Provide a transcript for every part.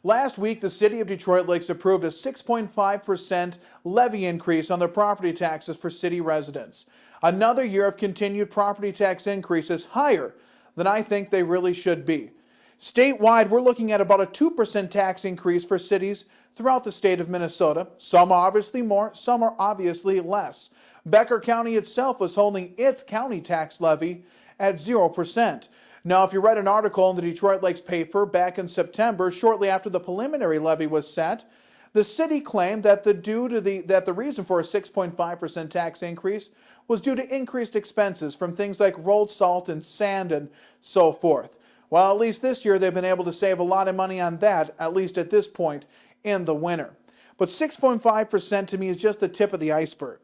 Last week, the City of Detroit Lakes approved a 6.5% levy increase on their property taxes for city residents. Another year of continued property tax increases higher than I think they really should be. Statewide, we're looking at about a 2% tax increase for cities throughout the state of Minnesota. Some are obviously more, some are obviously less. Becker County itself was holding its county tax levy at 0%. Now, if you read an article in the Detroit Lakes paper back in September, shortly after the preliminary levy was set, the city claimed that the reason for a 6.5% tax increase was due to increased expenses from things like rolled salt and sand and so forth. Well, at least this year they've been able to save a lot of money on that, at least at this point in the winter. But 6.5% to me is just the tip of the iceberg.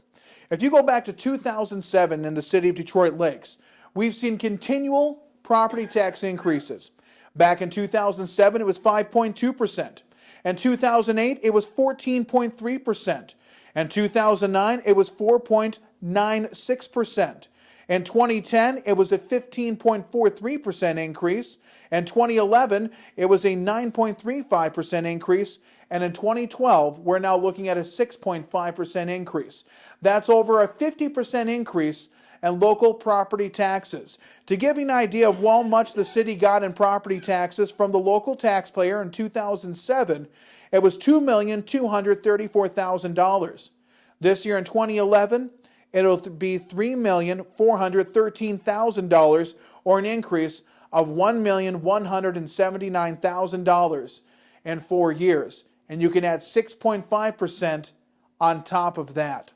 If you go back to 2007 in the city of Detroit Lakes, we've seen continual property tax increases. Back in 2007, it was 5.2%. In 2008, it was 14.3%. In 2009, it was 4.96%. In 2010, it was a 15.43% increase. In 2011, it was a 9.35% increase. And in 2012, we're now looking at a 6.5% increase. That's over a 50% increase and local property taxes. To give you an idea of how much the city got in property taxes from the local taxpayer in 2007, it was $2,234,000. This year in 2011, it'll be $3,413,000, or an increase of $1,179,000 in 4 years. And you can add 6.5% on top of that.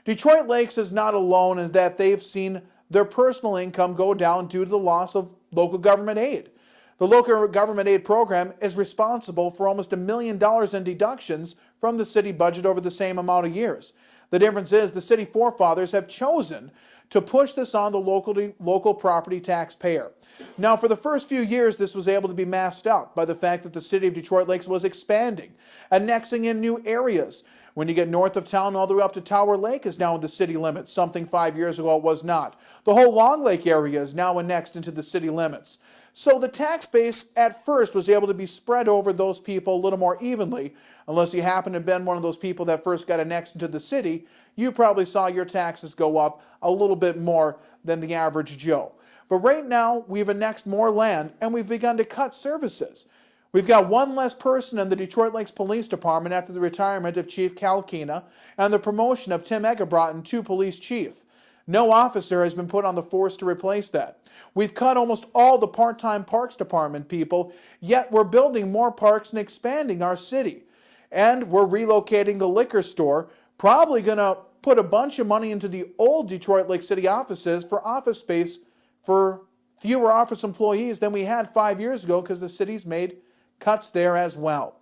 Detroit Lakes is not alone in that they've seen their personal income go down due to the loss of local government aid. The local government aid program is responsible for almost $1 million in deductions from the city budget over the same amount of years. The difference is the city forefathers have chosen to push this on the local property taxpayer. Now, for the first few years, this was able to be masked up by the fact that the city of Detroit Lakes was expanding, annexing in new areas. When you get north of town all the way up to Tower Lake is now in the city limits, something 5 years ago it was not. The whole Long Lake area is now annexed into the city limits. So the tax base at first was able to be spread over those people a little more evenly. Unless you happen to have been one of those people that first got annexed into the city, you probably saw your taxes go up a little bit more than the average Joe. But right now, we've annexed more land and we've begun to cut services. We've got one less person in the Detroit Lakes Police Department after the retirement of Chief Kalkina and the promotion of Tim Egerbrotten to police chief. No officer has been put on the force to replace that. We've cut almost all the part-time Parks Department people, yet we're building more parks and expanding our city. And we're relocating the liquor store, probably going to put a bunch of money into the old Detroit Lake City offices for office space for fewer office employees than we had 5 years ago because the city's made cuts there as well.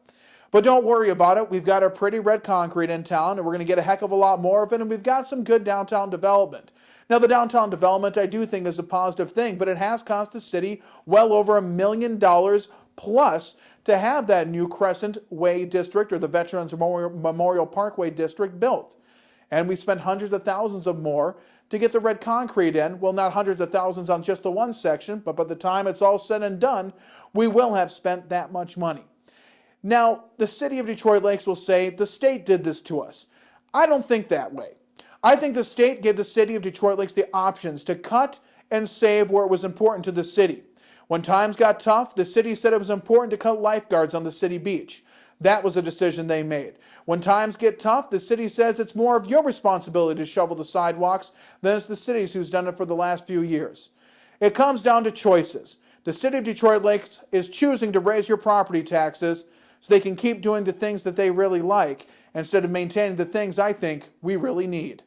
But don't worry about it. We've got our pretty red concrete in town, and we're going to get a heck of a lot more of it, and we've got some good downtown development. Now, the downtown development I do think is a positive thing, but it has cost the city well over $1 million plus to have that new Crescent Way District, or the Veterans Memorial Parkway District, built. And we spent hundreds of thousands of more to get the red concrete in. Well, not hundreds of thousands on just the one section, but by the time it's all said and done, we will have spent that much money. Now, the city of Detroit Lakes will say, the state did this to us. I don't think that way. I think the state gave the city of Detroit Lakes the options to cut and save where it was important to the city. When times got tough, the city said it was important to cut lifeguards on the city beach. That was a decision they made. When times get tough, the city says it's more of your responsibility to shovel the sidewalks than it's the city's who's done it for the last few years. It comes down to choices. The city of Detroit Lakes is choosing to raise your property taxes so they can keep doing the things that they really like instead of maintaining the things I think we really need.